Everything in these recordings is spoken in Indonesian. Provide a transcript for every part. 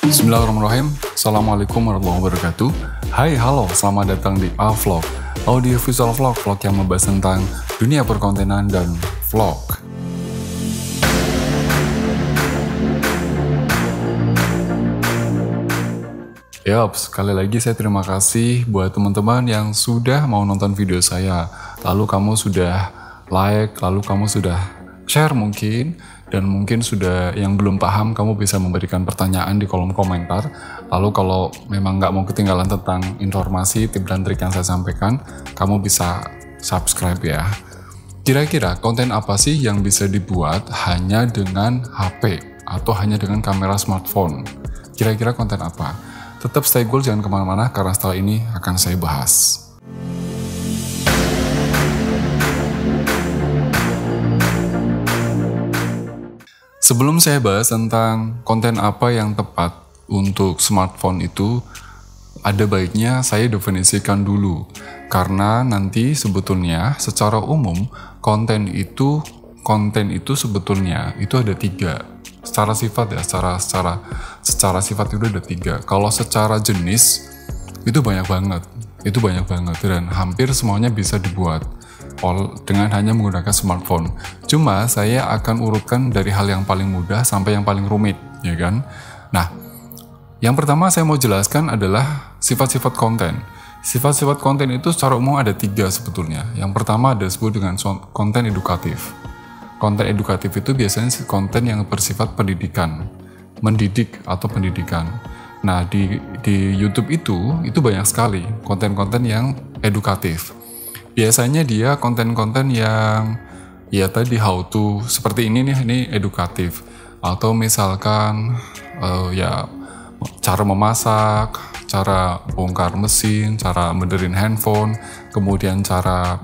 Bismillahirrahmanirrahim. Assalamualaikum warahmatullahi wabarakatuh. Hai, halo, selamat datang di A-Vlog, audio visual vlog yang membahas tentang dunia perkontenan dan vlog. Yap, sekali lagi saya terima kasih buat teman-teman yang sudah mau nonton video saya. Lalu kamu sudah like, lalu kamu sudah share mungkin, dan mungkin sudah yang belum paham, kamu bisa memberikan pertanyaan di kolom komentar. Lalu kalau memang nggak mau ketinggalan tentang informasi, tips dan trik yang saya sampaikan, kamu bisa subscribe ya. Kira-kira konten apa sih yang bisa dibuat hanya dengan HP atau hanya dengan kamera smartphone? Kira-kira konten apa? Tetap stay cool, jangan kemana-mana karena setelah ini akan saya bahas. Sebelum saya bahas tentang konten apa yang tepat untuk smartphone itu, ada baiknya saya definisikan dulu. Karena nanti sebetulnya secara umum konten itu sebetulnya itu ada 3. Secara sifat ya, secara sifat itu ada 3. Kalau secara jenis itu banyak banget dan hampir semuanya bisa dibuat dengan hanya menggunakan smartphone. Cuma saya akan urutkan dari hal yang paling mudah sampai yang paling rumit, ya kan? Nah, yang pertama saya mau jelaskan adalah sifat-sifat konten. Sifat-sifat konten itu secara umum ada 3 sebetulnya. Yang pertama ada disebut dengan konten edukatif. Konten edukatif itu biasanya konten yang bersifat pendidikan, mendidik atau pendidikan. Nah, di YouTube itu banyak sekali konten-konten yang edukatif. Biasanya dia konten-konten yang ya tadi how to seperti ini nih, ini edukatif. Atau misalkan ya cara memasak, cara bongkar mesin, cara benerin handphone, kemudian cara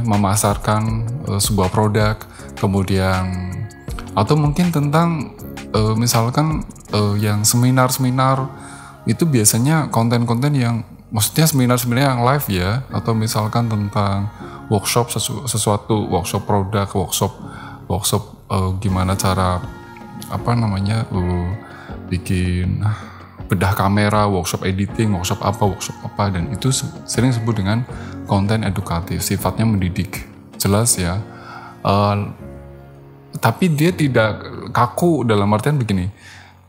memasarkan sebuah produk, kemudian atau mungkin tentang misalkan yang seminar-seminar itu biasanya konten-konten yang maksudnya seminar-seminar yang live ya, atau misalkan tentang workshop sesuatu, workshop produk, workshop gimana cara bikin bedah kamera, workshop editing, workshop apa, dan itu sering disebut dengan konten edukatif, sifatnya mendidik, jelas ya. Tapi dia tidak kaku dalam artian begini.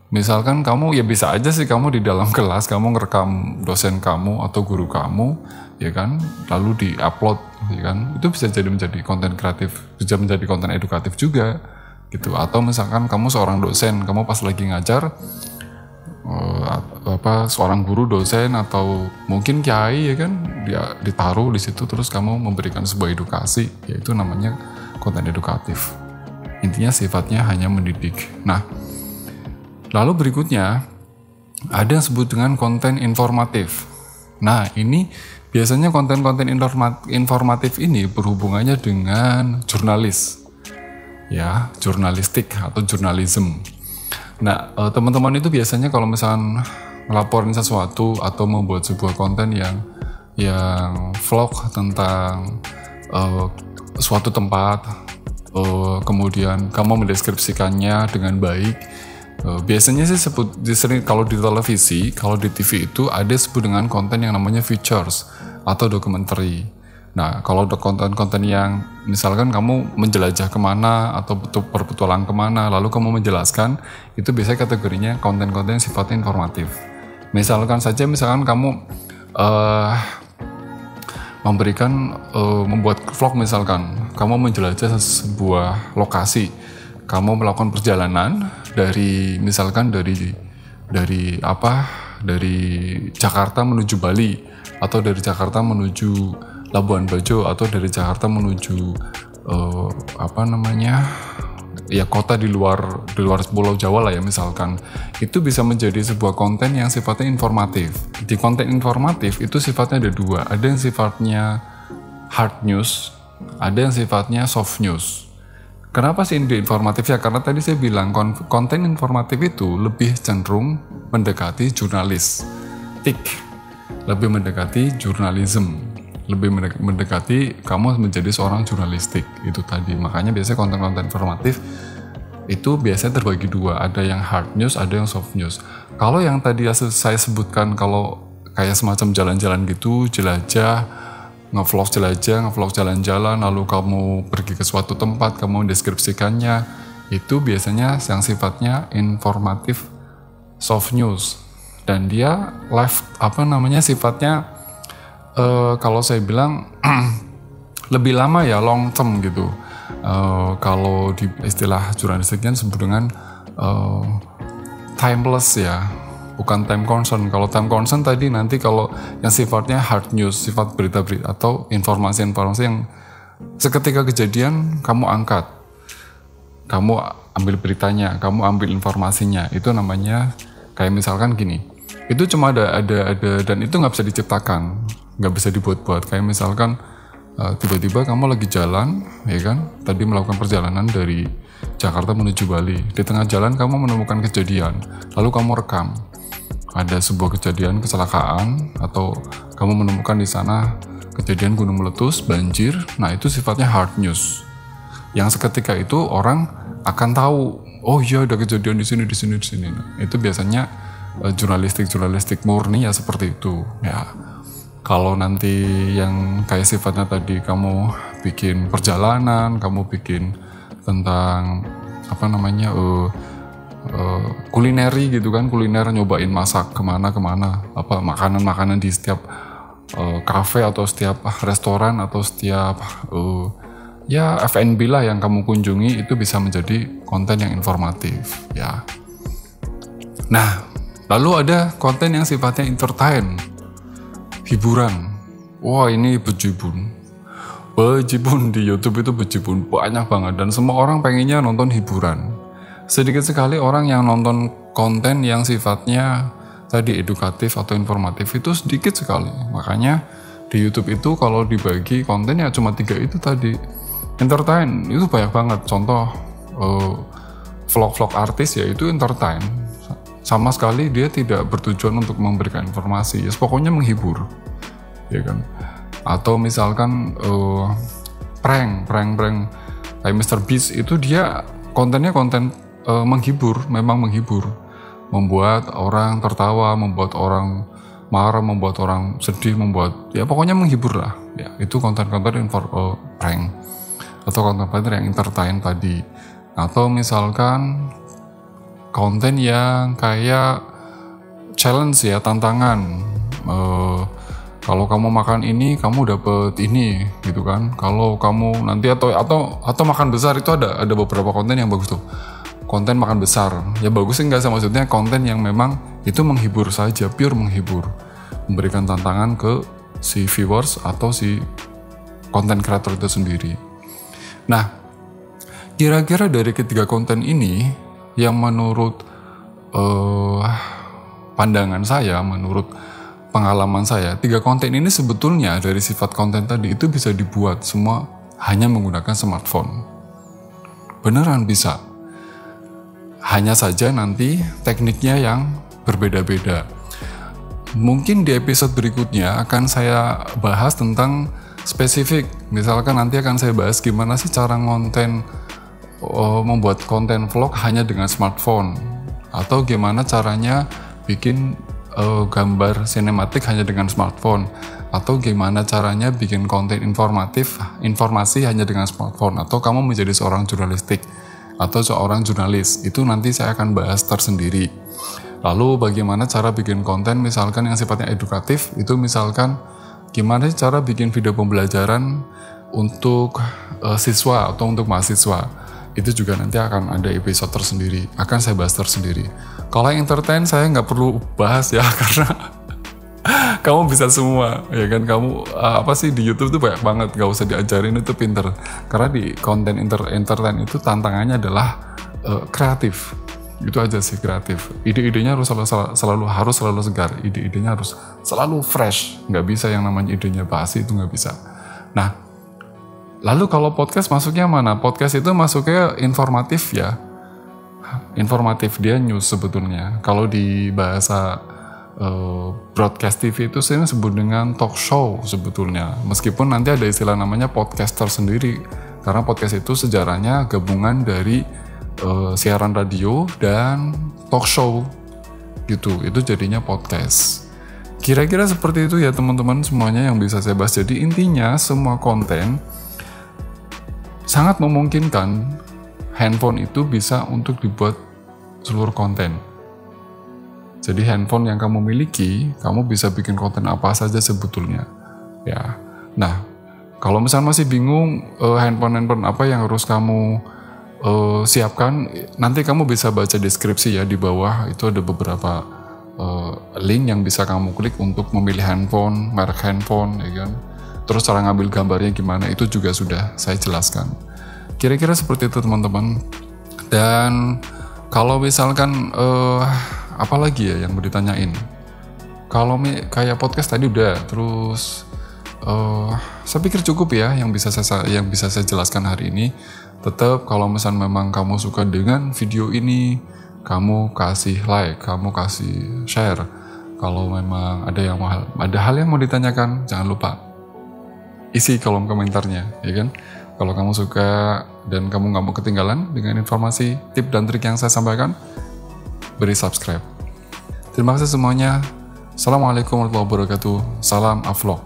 Misalkan kamu ya bisa aja sih kamu di dalam kelas kamu ngerekam dosen kamu atau guru kamu, ya kan, lalu di-upload, ya kan, itu bisa jadi menjadi konten kreatif, bisa menjadi konten edukatif juga, gitu. Atau misalkan kamu seorang dosen, kamu pas lagi ngajar, seorang guru dosen atau mungkin kiai, ya kan, dia ditaruh di situ terus kamu memberikan sebuah edukasi, yaitu namanya konten edukatif. Intinya sifatnya hanya mendidik. Nah, lalu berikutnya ada yang disebut dengan konten informatif. Nah, ini biasanya konten-konten informatif ini berhubungannya dengan jurnalis, ya, jurnalistik atau jurnalism. Nah, teman-teman itu biasanya kalau misalnya ngelaporin sesuatu atau membuat sebuah konten yang vlog tentang suatu tempat, kemudian kamu mendeskripsikannya dengan baik. Biasanya sih sering kalau di televisi, kalau di TV itu ada disebut dengan konten yang namanya features atau documentary. Nah, kalau konten-konten yang misalkan kamu menjelajah kemana atau berpetualang kemana, lalu kamu menjelaskan, itu biasanya kategorinya konten-konten yang sifatnya informatif. Misalkan kamu membuat vlog, misalkan kamu menjelajah sebuah lokasi, kamu melakukan perjalanan dari Jakarta menuju Bali, atau dari Jakarta menuju Labuan Bajo, atau dari Jakarta menuju kota di luar Pulau Jawa lah ya misalkan. Itu bisa menjadi sebuah konten yang sifatnya informatif. Di konten informatif itu sifatnya ada 2. Ada yang sifatnya hard news, ada yang sifatnya soft news. Kenapa sih ini informatif ya? Karena tadi saya bilang konten informatif itu lebih cenderung mendekati jurnalistik, lebih mendekati jurnalism, lebih mendekati kamu menjadi seorang jurnalistik itu tadi. Makanya biasanya konten-konten informatif itu biasanya terbagi dua, ada yang hard news, ada yang soft news. Kalau yang tadi saya sebutkan, kalau kayak semacam jalan-jalan gitu, jelajah, ngevlog jalan-jalan, lalu kamu pergi ke suatu tempat, kamu deskripsikannya, itu biasanya yang sifatnya informatif soft news. Dan dia sifatnya kalau saya bilang lebih lama ya, long term gitu. Kalau di istilah jurnalistiknya disebut dengan timeless ya, bukan time concern. Kalau time concern tadi nanti kalau yang sifatnya hard news, sifat berita-berita atau informasi-informasi yang seketika kejadian kamu angkat, kamu ambil beritanya, kamu ambil informasinya, itu namanya kayak misalkan gini. Itu cuma ada dan itu nggak bisa diciptakan, nggak bisa dibuat-buat. Kayak misalkan tiba-tiba kamu lagi jalan, ya kan? Tadi melakukan perjalanan dari Jakarta menuju Bali. Di tengah jalan kamu menemukan kejadian, lalu kamu rekam. Ada sebuah kejadian kecelakaan atau kamu menemukan di sana kejadian gunung meletus, banjir. Nah, itu sifatnya hard news. Yang seketika itu orang akan tahu, oh iya ada kejadian di sini. Nah, itu biasanya jurnalistik murni ya seperti itu. Ya. Kalau nanti yang kayak sifatnya tadi kamu bikin perjalanan, kamu bikin tentang kulineri gitu kan, kuliner, nyobain masak kemana, makanan di setiap kafe atau setiap restoran atau setiap ya F&B lah yang kamu kunjungi, itu bisa menjadi konten yang informatif ya. Nah, lalu ada konten yang sifatnya entertain, hiburan. Wah, ini bejibun di YouTube itu bejibun banyak banget, dan semua orang pengennya nonton hiburan. Sedikit sekali orang yang nonton konten yang sifatnya tadi edukatif atau informatif, itu sedikit sekali. Makanya di YouTube itu kalau dibagi kontennya cuma 3 itu tadi. Entertain itu banyak banget. Contoh vlog-vlog artis ya itu entertain. Sama sekali dia tidak bertujuan untuk memberikan informasi, ya pokoknya menghibur, ya kan. Atau misalkan prank kayak Mr. Beast, itu dia kontennya konten menghibur, memang menghibur, membuat orang tertawa, membuat orang marah, membuat orang sedih, ya pokoknya menghibur lah. Ya, itu konten-konten prank atau konten-konten yang entertain tadi. Atau misalkan konten yang kayak challenge ya, tantangan. Kalau kamu makan ini, kamu dapet ini, gitu kan. Kalau kamu nanti atau makan besar, itu ada beberapa konten yang bagus tuh. Konten makan besar, ya bagus sih, enggak sih, maksudnya konten yang memang itu menghibur saja, pure menghibur, memberikan tantangan ke si viewers atau si konten kreator itu sendiri. Nah, kira-kira dari ketiga konten ini, yang menurut pandangan saya, menurut pengalaman saya, 3 konten ini sebetulnya dari sifat konten tadi itu bisa dibuat semua hanya menggunakan smartphone. Beneran bisa. Hanya saja nanti tekniknya yang berbeda-beda. Mungkin di episode berikutnya akan saya bahas tentang spesifik. Misalkan nanti akan saya bahas gimana sih cara membuat konten vlog hanya dengan smartphone, atau gimana caranya bikin gambar sinematik hanya dengan smartphone, atau gimana caranya bikin konten informasi hanya dengan smartphone, atau kamu menjadi seorang jurnalistik atau seorang jurnalis. Itu nanti saya akan bahas tersendiri. Lalu bagaimana cara bikin konten misalkan yang sifatnya edukatif, itu misalkan gimana sih cara bikin video pembelajaran untuk siswa atau untuk mahasiswa. Itu juga nanti akan ada episode tersendiri, akan saya bahas tersendiri. Kalau yang entertain saya nggak perlu bahas ya, karena kamu bisa semua, ya kan. Kamu di YouTube tuh banyak banget, nggak usah diajarin, itu pinter. Karena di konten entertain itu tantangannya adalah kreatif. Itu aja sih, kreatif. Ide-idenya harus selalu segar, ide-idenya harus selalu fresh. Nggak bisa yang namanya idenya basi, itu nggak bisa. Nah, lalu kalau podcast masuknya mana? Podcast itu masuknya informatif ya. Informatif, dia news sebetulnya. Kalau di bahasa broadcast TV itu saya sebut dengan talk show sebetulnya. Meskipun nanti ada istilah namanya podcaster sendiri. Karena podcast itu sejarahnya gabungan dari siaran radio dan talk show gitu. Itu jadinya podcast. Kira-kira seperti itu ya teman-teman semuanya yang bisa saya bahas. Jadi intinya semua konten sangat memungkinkan handphone itu bisa untuk dibuat seluruh konten. Jadi handphone yang kamu miliki, kamu bisa bikin konten apa saja sebetulnya. Ya. Nah, kalau misalnya masih bingung handphone apa yang harus kamu siapkan, nanti kamu bisa baca deskripsi ya di bawah. Itu ada beberapa link yang bisa kamu klik untuk memilih handphone, merek handphone, ya kan. Terus cara ngambil gambarnya gimana, itu juga sudah saya jelaskan. Kira-kira seperti itu teman-teman. Dan kalau misalkan apalagi ya yang mau ditanyain? Kalau kayak podcast tadi udah, terus saya pikir cukup ya yang bisa saya jelaskan hari ini. Tetap kalau misalnya memang kamu suka dengan video ini, kamu kasih like, kamu kasih share. Kalau memang ada hal yang mau ditanyakan, jangan lupa isi kolom komentarnya, ya kan? Kalau kamu suka dan kamu nggak mau ketinggalan dengan informasi, tip dan trik yang saya sampaikan, beri subscribe. Terima kasih semuanya. Assalamualaikum warahmatullahi wabarakatuh. Salam Avlog.